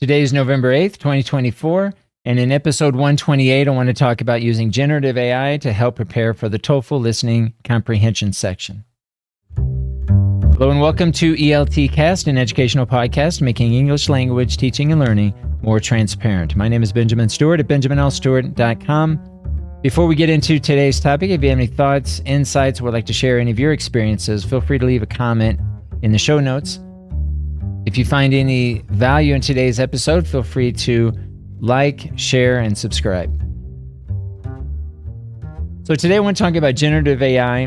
Today is November 8th, 2024, and in episode 128, I want to talk about using generative AI to help prepare for the TOEFL listening comprehension section. Hello and welcome to ELT Cast, an educational podcast making English language teaching and learning more transparent. My name is Benjamin Stewart at benjaminlstewart.com. Before we get into today's topic, if you have any thoughts, insights, or would like to share any of your experiences, feel free to leave a comment in the show notes. If you find any value in today's episode, feel free to like, share, and subscribe. So today I want to talk about generative AI,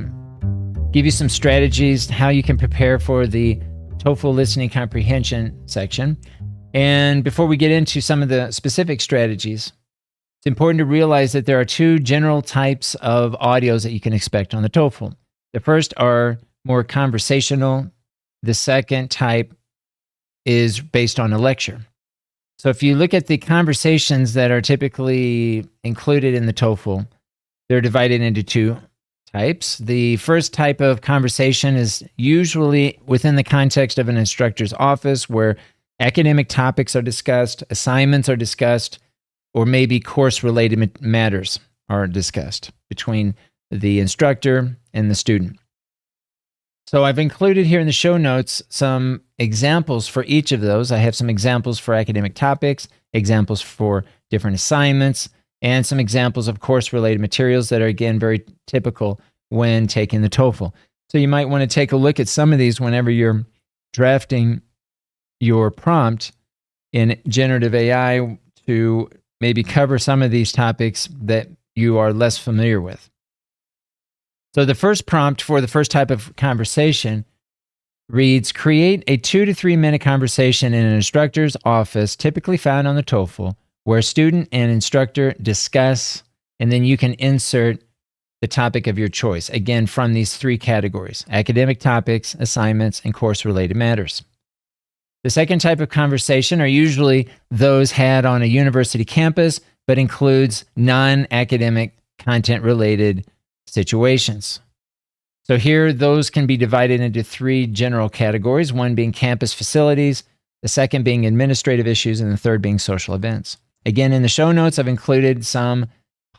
give you some strategies, how you can prepare for the TOEFL listening comprehension section. And before we get into some of the specific strategies, it's important to realize that there are two general types of audios that you can expect on the TOEFL. The first are more conversational. The second type is based on a lecture. So if you look at the conversations that are typically included in the TOEFL, they're divided into two types. The first type of conversation is usually within the context of an instructor's office where academic topics are discussed, assignments are discussed, or maybe course-related matters are discussed between the instructor and the student. So I've included here in the show notes some examples for each of those. I have some examples for academic topics, examples for different assignments, and some examples of course-related materials that are, again, very typical when taking the TOEFL. So you might want to take a look at some of these whenever you're drafting your prompt in generative AI to maybe cover some of these topics that you are less familiar with. So the first prompt for the first type of conversation reads, create a 2 to 3 minute conversation in an instructor's office, typically found on the TOEFL, where student and instructor discuss, and then you can insert the topic of your choice, again, from these three categories: academic topics, assignments, and course-related matters. The second type of conversation are usually those had on a university campus, but includes non-academic content-related situations. So here, those can be divided into three general categories, one being campus facilities, the second being administrative issues, and the third being social events. Again, in the show notes, I've included some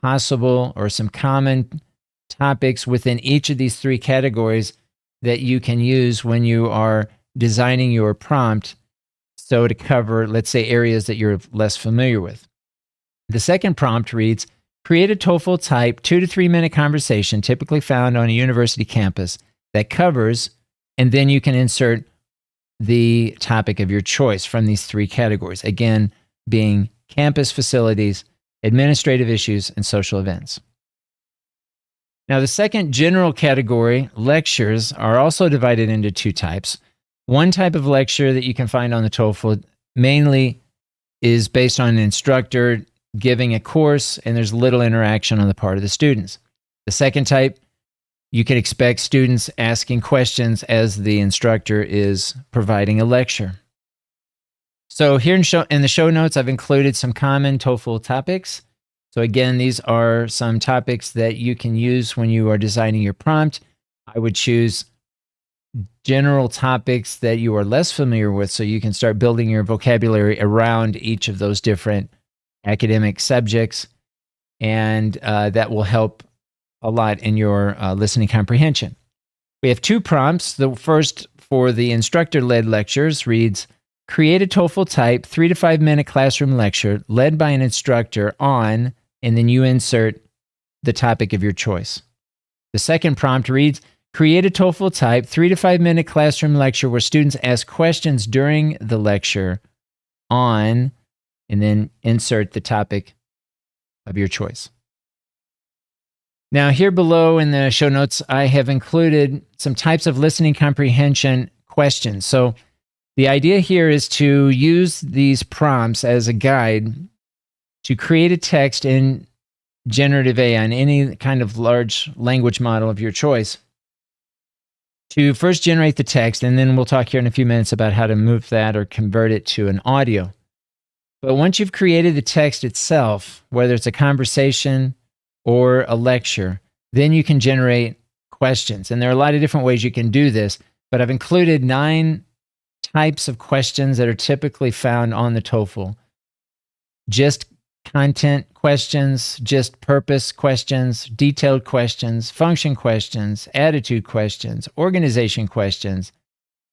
possible or some common topics within each of these three categories that you can use when you are designing your prompt, so to cover, let's say, areas that you're less familiar with. The second prompt reads, create a TOEFL type 2 to 3 minute conversation typically found on a university campus that covers, and then you can insert the topic of your choice from these three categories, again, being campus facilities, administrative issues, and social events. Now, the second general category, lectures, are also divided into two types. One type of lecture that you can find on the TOEFL mainly is based on an instructor giving a course, and there's little interaction on the part of the students. The second type, you can expect students asking questions as the instructor is providing a lecture. So here in the show notes, I've included some common TOEFL topics. So again, these are some topics that you can use when you are designing your prompt. I would choose general topics that you are less familiar with so you can start building your vocabulary around each of those different academic subjects, and that will help a lot in your listening comprehension. We have two prompts. The first for the instructor-led lectures reads, create a TOEFL type 3 to 5 minute classroom lecture led by an instructor on, and then you insert the topic of your choice. The second prompt reads, create a TOEFL type 3 to 5 minute classroom lecture where students ask questions during the lecture on, and then insert the topic of your choice. Now, here below in the show notes, I have included some types of listening comprehension questions. So the idea here is to use these prompts as a guide to create a text in generative AI, in any kind of large language model of your choice, to first generate the text, and then we'll talk here in a few minutes about how to move that or convert it to an audio. But once you've created the text itself, whether it's a conversation or a lecture, then you can generate questions. And there are a lot of different ways you can do this, but I've included 9 types of questions that are typically found on the TOEFL. Just content questions, just purpose questions, detailed questions, function questions, attitude questions, organization questions,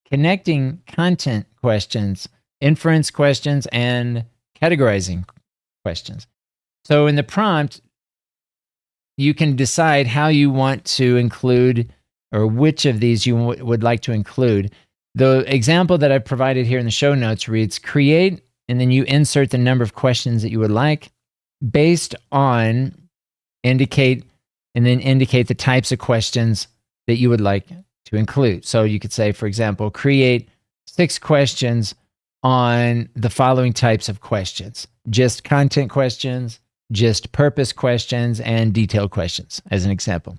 connecting content questions, inference questions, and categorizing questions. So in the prompt, you can decide how you want to include or which of these you would like to include. The example that I provided here in the show notes reads, create, and then you insert the number of questions that you would like based on indicate the types of questions that you would like to include. So you could say, for example, create 6 questions on the following types of questions: just content questions, just purpose questions, and detailed questions, as an example.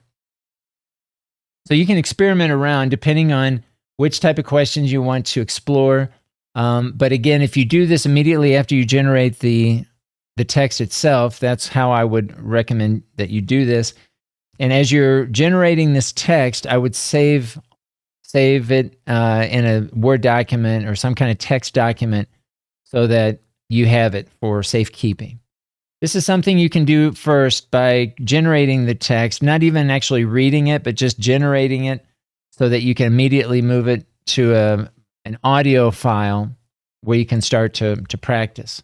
So you can experiment around depending on which type of questions you want to explore. But again, if you do this immediately after you generate the text itself, that's how I would recommend that you do this. And as you're generating this text, I would save it in a Word document or some kind of text document so that you have it for safekeeping. This is something you can do first by generating the text, not even actually reading it, but just generating it so that you can immediately move it to an audio file where you can start to practice.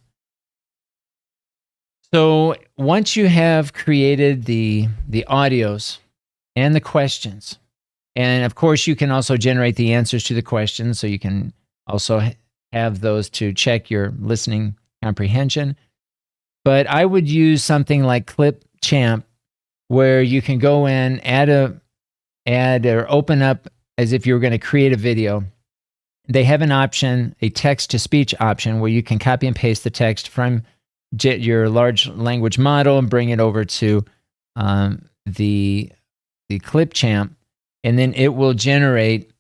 So once you have created the audios and the questions, and of course you can also generate the answers to the questions, so you can also have those to check your listening comprehension. But I would use something like Clipchamp, where you can go in, add or open up as if you were going to create a video. They have an option, a text-to-speech option, where you can copy and paste the text from your large language model and bring it over to the Clipchamp, and then it will generate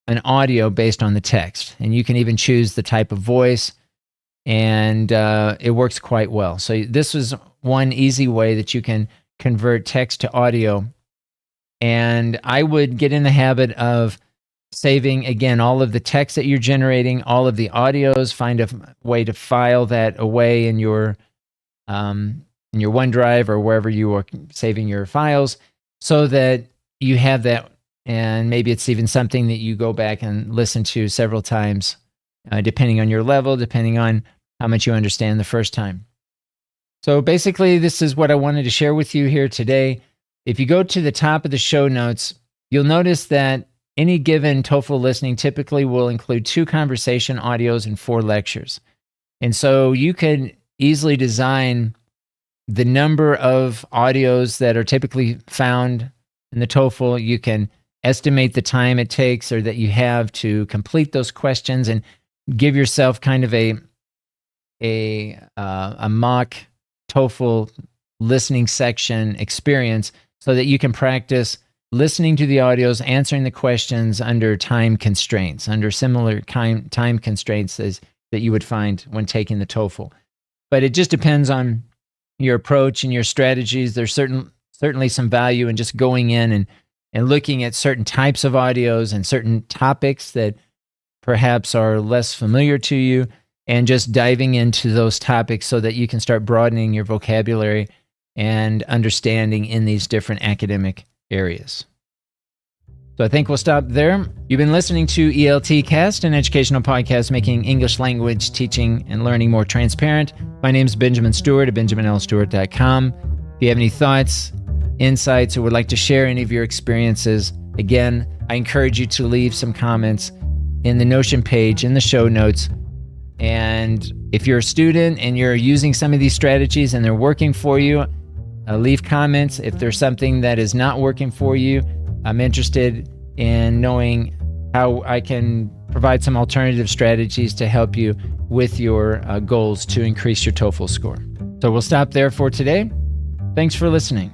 an audio based on the text. And you can even choose the type of voice, and it works quite well. So this is one easy way that you can convert text to audio. And I would get in the habit of saving, again, all of the text that you're generating, all of the audios, find a way to file that away in your OneDrive or wherever you are saving your files, so that you have that, and maybe it's even something that you go back and listen to several times, depending on your level, depending on how much you understand the first time. So basically, this is what I wanted to share with you here today. If you go to the top of the show notes, you'll notice that any given TOEFL listening typically will include 2 conversation audios and 4 lectures. And so you can easily design the number of audios that are typically found in the TOEFL. You can estimate the time it takes or that you have to complete those questions, and give yourself kind of a mock TOEFL listening section experience so that you can practice listening to the audios, answering the questions under time constraints, under similar time constraints as that you would find when taking the TOEFL. But it just depends on your approach and your strategies. There's certainly some value in just going in and looking at certain types of audios and certain topics that perhaps are less familiar to you, and just diving into those topics so that you can start broadening your vocabulary and understanding in these different academic areas. So I think we'll stop there. You've been listening to ELT Cast, an educational podcast making English language teaching and learning more transparent. My name is Benjamin Stewart at benjaminlstewart.com. If you have any thoughts, insights, or would like to share any of your experiences, again, I encourage you to leave some comments in the Notion page in the show notes. And if you're a student and you're using some of these strategies and they're working for you, leave comments. If there's something that is not working for you, I'm interested in knowing how I can provide some alternative strategies to help you with your goals to increase your TOEFL score. So we'll stop there for today. Thanks for listening.